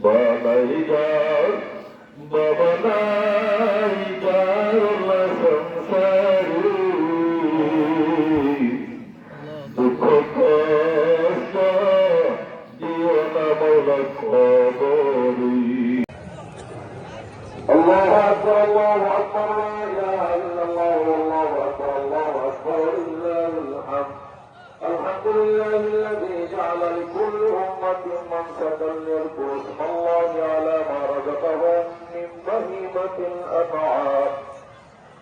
বানাই যার বাবা নাই যার সংসারী দুঃখ কষ্ট দিও না মৌলা কবরী। الله أكبر الله أكبر لا إله إلا الله والله أكبر الله أكبر لله الحمد. الحمد لله الذي جعل لكل أمة منسكا يذكروا اسم الله على ما رزقهم من بهيمة الأنعام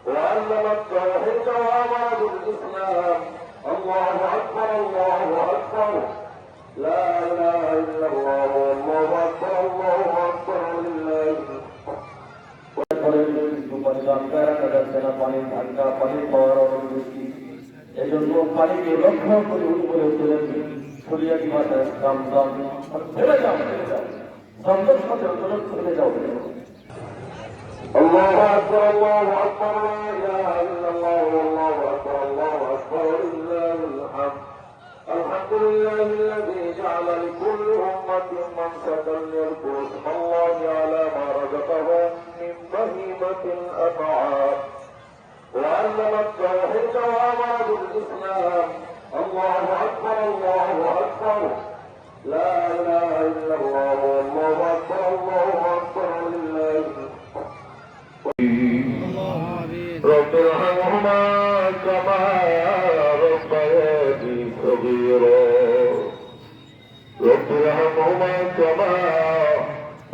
وعلم التوحيد وأمر بالإسلام. الله أكبر الله أكبر لا إله إلا الله والله أكبر الله أكبر لله الحمد. এই জন্য পানিকে লক্ষ্য করে উপরে তুলেছেন ছড়িয়াটি মাথায় দাম দাম ফেলে যাও সন্তোষ সাথে অন্তরক ফেলে যাও। الله أكبر الله أكبر لا إله إلا الله والله أكبر الله أكبر لله الحمد. الحمد لله الذي جعل لكل أمة منسكا يذكروا اسم الله على ما رزقهم من بهيمة الأنعام وعلم التوحيد وأمر بالإسلام. الله أكبر الله أكبر لا إله إلا الله والله أكبر الله أكبر لله رب ارحمهما كما ربياني صغيرا رب ارحمهما كما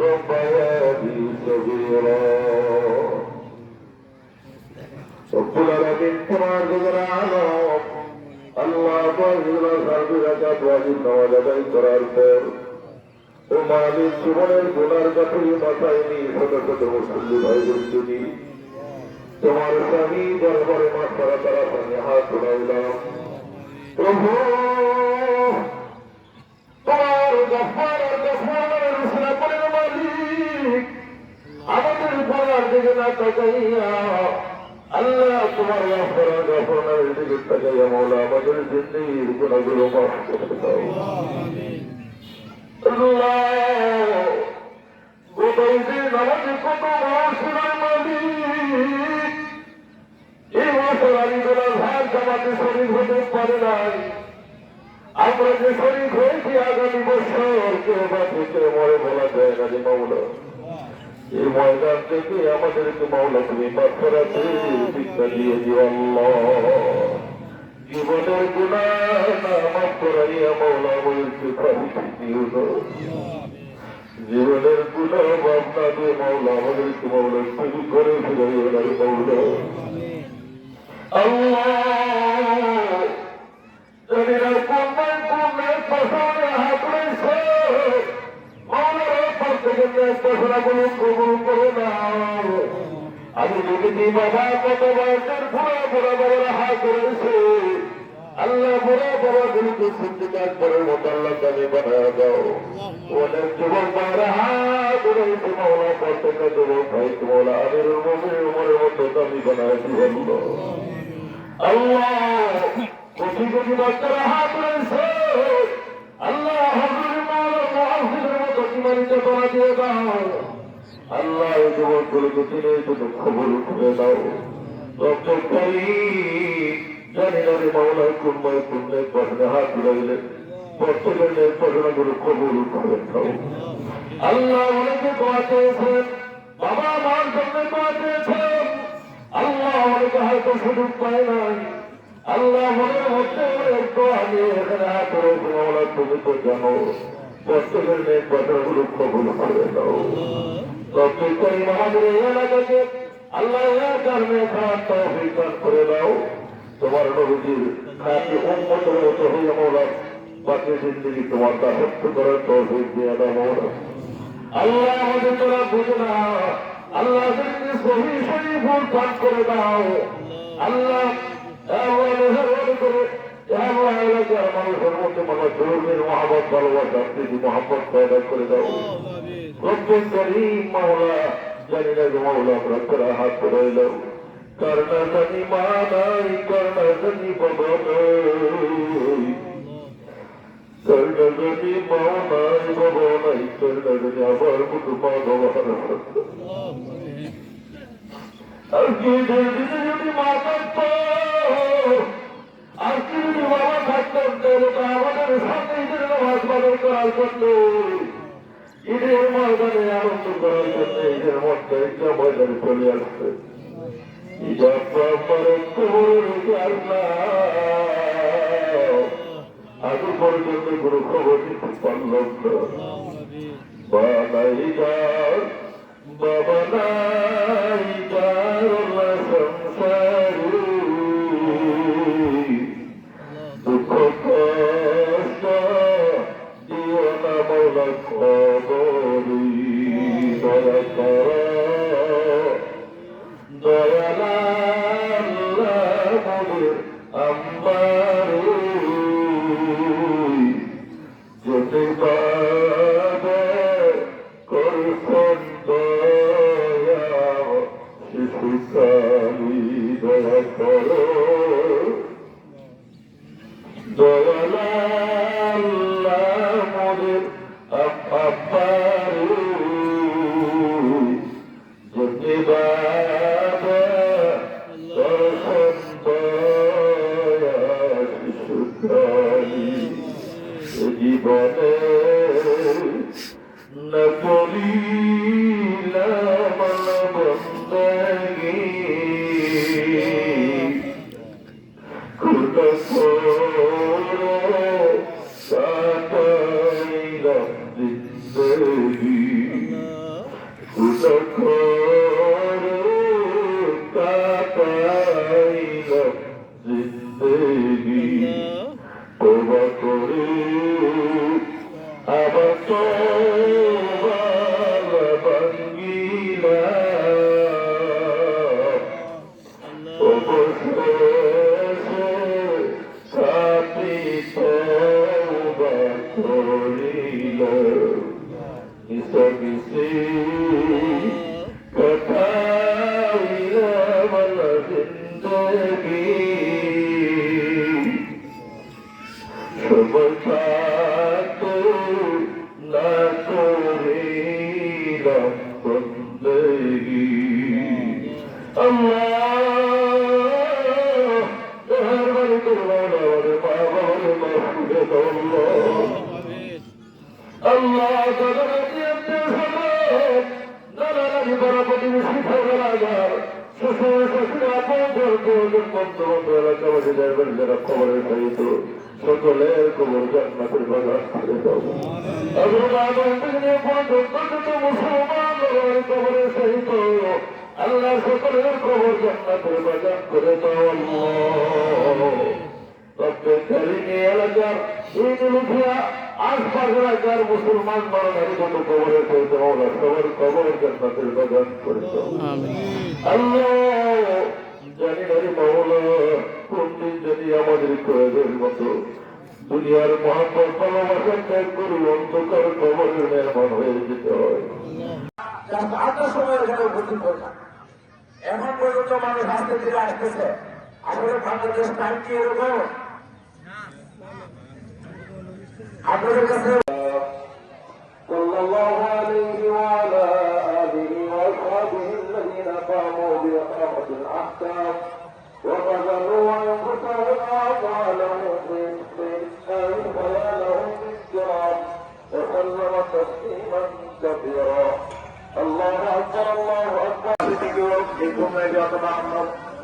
ربياني صغيرا. رب العالمين তোমার গুণের আলম আল্লাহ পাকের সার্বভৌমত্ব ওয়াজিব নওয়াজ করার পর ও মালিক জীবনের গুনার কাঠি মাথায় নিয়ে ছোট ছোট মুসল্লি ভাইদের যদি তোমার স্বামী দরবারে মাঠ করা তারা সঙ্গে হাত উঠাইলাম। প্রভু তোমার গফার আর গফারের রসুলের মালিক আমাদের গুনার দিকে না তাকাইয়া আল্লাহ তোমার গফারের দিকে তাকাইয়া মওলা আমাদের জিন্দেগির গুনাহগুলো মাফ করে দাও। আল্লাহ গোটাই দিন আমাদের কত মানুষের মালিক এই বছর আলিগুলার ভাগ জামাতে শরীর হতে পারে নাই। আমরা যে শরীর হয়েছি আগামী বছর কেউ বা থেকে মরে বলা যায় না যে মাওলা এই ময়দান থেকে আমাদেরকে মাওলা তুমি মাফরাতে শিক্ষা দিয়ে দিও। আল্লাহ জীবনের গুনাহ না মাফ করাইয়া মাওলা বলতে পারি দিও। জীবনের গুনাহ মাফ না দিয়ে মাওলা আমাদেরকে মাওলা তুমি করে ফিরাইও না মাওলা। আল্লাহ জানিনা কোনায় কোনায় পাশে হাত রয়েছে মাওলার পর থেকে পাশাগুলো কবুল করে নাও। আমি দেখেছি বাবা কত বয়সের বুড়া বুড়া বাবারা হাত রয়েছে আল্লাহ বুড়া বাবাগুলোকে সিদ্ধিকার করার মতো আল্লাহ দামি বানায় দাও। অনেক যুবক বাবারা হাত রয়েছে মাওলা পর থেকে যুবক ভাই মাওলা আমির উমরের মতো দামি বানায় দিও। আল্লাহ কোটি কোটি বাচ্চারা হাত রয়েছে আল্লাহ হযরত মাওলানা মুআজ্জিমের মতো ইমানি চেতনা দিয়ে দাও। আল্লাহ এই যুবকগুলোকে চিনে শুধু খবর করে দাও। রব্বুল কারীম জানি না রে মাওলা কোনময় পুণ্যে পড়নে হাত দিলে প্রত্যেকের পড়নাগুলো কবুল করে দাও। আল্লাহ অনেকে দোয়া চেয়েছেন বাবা মার জন্য দোয়া চেয়েছেন আল্লাহ অনেকে হয়তো সুযোগ পায় নাই। আল্লাহ মনের মধ্যে একটু আগে এখানে হাত রয়েছে মাওলা তুমি তো জানো প্রত্যেকের কথাগুলো কবুল করে দাও। রব্বুল কারীম আমাদের এই এলাকাকে আল্লাহ এলাকার মেয়ে খাওয়ার তৌফিক দান করে দাও। তোমার নবীজির খাঁটি উম্মতের মতো হয়ে মাওলা বাকি জিন্দেগি তোমার দাসত্ব করার তৌফিক দিয়ে দাও মাওলা। আল্লাহ আমাদের তোরা বুঝে না আল্লাহ যদি সহি সহি ভুল পাঠ করে দাও আল্লাহ এলাকার মানুষের মধ্যে মানে ধর্মের মহাবত ভালোবাসা প্রীতি মহাবত পয়দা করে দাও। রব্বুল কারীম মাওলা জানি না যে মাওলা আমরা তোরা হাত ধরাইলাম করনা জানি মা নাই করনা জানি বাবা নাই করণী মাও নাই বাবা নাই, করণী আমার মতো মা বাবা। আজকে যদি মা থাকতো, আজকে যদি বাবা থাকতেন, তাহলে তো আমাদের সামনে ঈদের নামাজ পালন করার জন্য, ঈদের ময়দানে আনন্দ করার জন্য, ঈদের মধ্যে ময়দানে চলে আসছে। ঈদ আগে পর্যন্ত কোনো খবর দিতে পারলাম না। বানাই যার বাবা নাই যার সংসারী, দুঃখ কষ্ট দিও না মৌলা খবরি, দয়া কর দয়ালাল মোদের আম্বারে, যেতে পাবে করছেন দয়া শিশুকালী, দয়া করো দয়ালাল মোদের আব্বারে, যেতে পাবে করছেন দয়া শিশুকালী। জীবনে না করিলাম বন্দেগী, খুদা করে কাটাইলাম জিন্দেগী, খুদা করে কাটাইলাম জিন্দেগী। তোবা করে আবার তোবা ভাঙ্গিলাম, অবশেষে খাঁটি তোবা করিলাম। মিশামিশি কাটাইলাম জিন্দেগী, সময় থাকতে না করিলাম বন্দেগী। আল্লাহ মেহরবানি করে আমাদের মা বাবারে মাফ করে দাও আল্লাহ। দাদা দাদি বড় প্রতিবেশী খবরাগার শ্বশুর শ্বশুর আপন বন্ধু এলাকাবাসীদের যারা খবরের সহিত সকলের কবর জান্নাতের বাগান করে দাও। মুসলমান কবরের সহিত আল্লাহ সকলের কবর জান্নাতের বাগান করে দাও। এলাকার আশপাশ এলাকার মুসলমান মারামারি যত কবরের সহিত সবার কবর জান্নাতের বাগান করে দাও। আল্লাহ জানি নারী মাওলা কোন দিন যদি আমাদের প্রয়োগের মতো দুনিয়ার মহাপর ভালোবাসা ত্যাগ করি অন্ধকার কবরের মেহমান হয়ে যেতে হয়। আটটার সময় এখানে উপস্থিত হয়েছে, এখন পর্যন্ত মানুষ হাসতে ফিরে আসতেছে। আসলে বাংলাদেশ টাইম কি এরকম আপনাদের কাছে সাল্লাল্লাহু আলাইহি ওয়া আলা আলিহি ওয়া সাহবিহি الذين قاموا بإقامة الأحكام وبذلوا أنفسهم وأموالهم بإحسان بيانهم بالكرام وسلم تسليما كثيرا الله أكبر الله أكبر।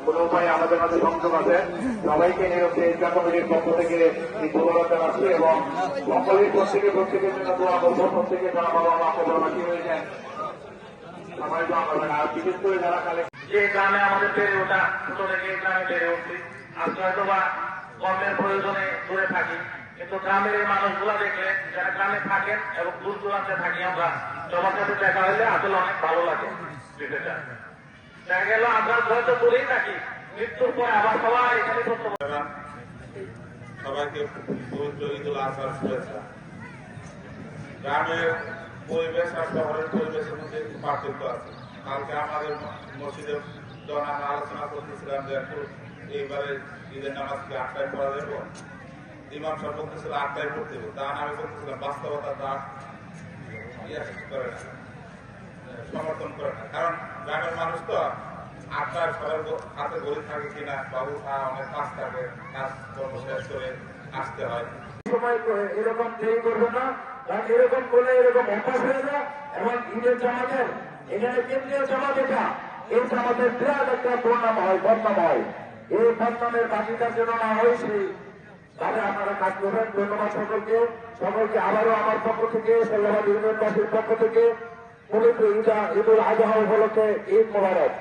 কোন উপায় আমাদের মাঝে সংযোগ আছে, সবাইকে নিরক্ষে ইসলাম কমিটির পক্ষ থেকে ধন্যবাদ জানাচ্ছি এবং সকলের প্রত্যেকের জন্য দোয়া করবো। প্রত্যেকে যারা বাবা মা বাকি হয়ে যায় সবাই দোয়া করবেন। আর বিশেষ করে যারা কালে যে গ্রামে আমাদের বেড়ে ওঠা, ছোট থেকে গ্রামে বেড়ে উঠছি, আজকে হয়তো বা কর্মের প্রয়োজনে দূরে থাকি, কিন্তু গ্রামের এই মানুষগুলা দেখলে যারা গ্রামে থাকেন এবং দূর দূরান্তে থাকি আমরা, সবার সাথে দেখা হলে আসলে অনেক ভালো লাগে। দেখা গেল আমরা হয়তো দূরেই থাকি, মৃত্যুর পরে আবার সবাই এখানে করতে পারবেন। সবাইকে ঈদুল আজহার শুভেচ্ছা। গ্রামের পরিবেশ আর শহরের পরিবেশের মধ্যে একটু পার্থক্য আছে। কালকে আমাদের মসজিদে যখন আমরা আলোচনা করতেছিলাম যে এইবারে ঈদের নামাজকে 8টায় পড়া যাবো, ইমাম সাহেব বলতেছিল 8টায় পড়তে হবে, তা আমি বলতেছিলাম বাস্তবতা তা করে না, সমর্থন করে না। কারণ গ্রামের মানুষ তো 8টায় সবার হাতে ঘড়ি থাকে কিনা, বাবু অনেক কাজ থাকে, কাজ কর্ম শেষ করে আসতে হয়। সময় এরকম দেরি করবে না, কারণ এরকম করলে এরকম অভ্যাস হয়ে যায়। এবং ঈদের জামাতের এখানে কেন্দ্রীয় জামাত এটা, এই জামাতের বিরাট একটা প্রণাম হয়, বদনাম হয়। এই বদনামের বাকিটার জন্য না হয়েছে তাহলে আপনারা কাজ করবেন। ধন্যবাদ সকলকে। সকলকে আবারও আমার পক্ষ থেকে, সল্লাহাবাদ ইউনিয়নবাসীর পক্ষ থেকে পবিত্র ঈদুল আজহা উপলক্ষে ঈদ মোবারক।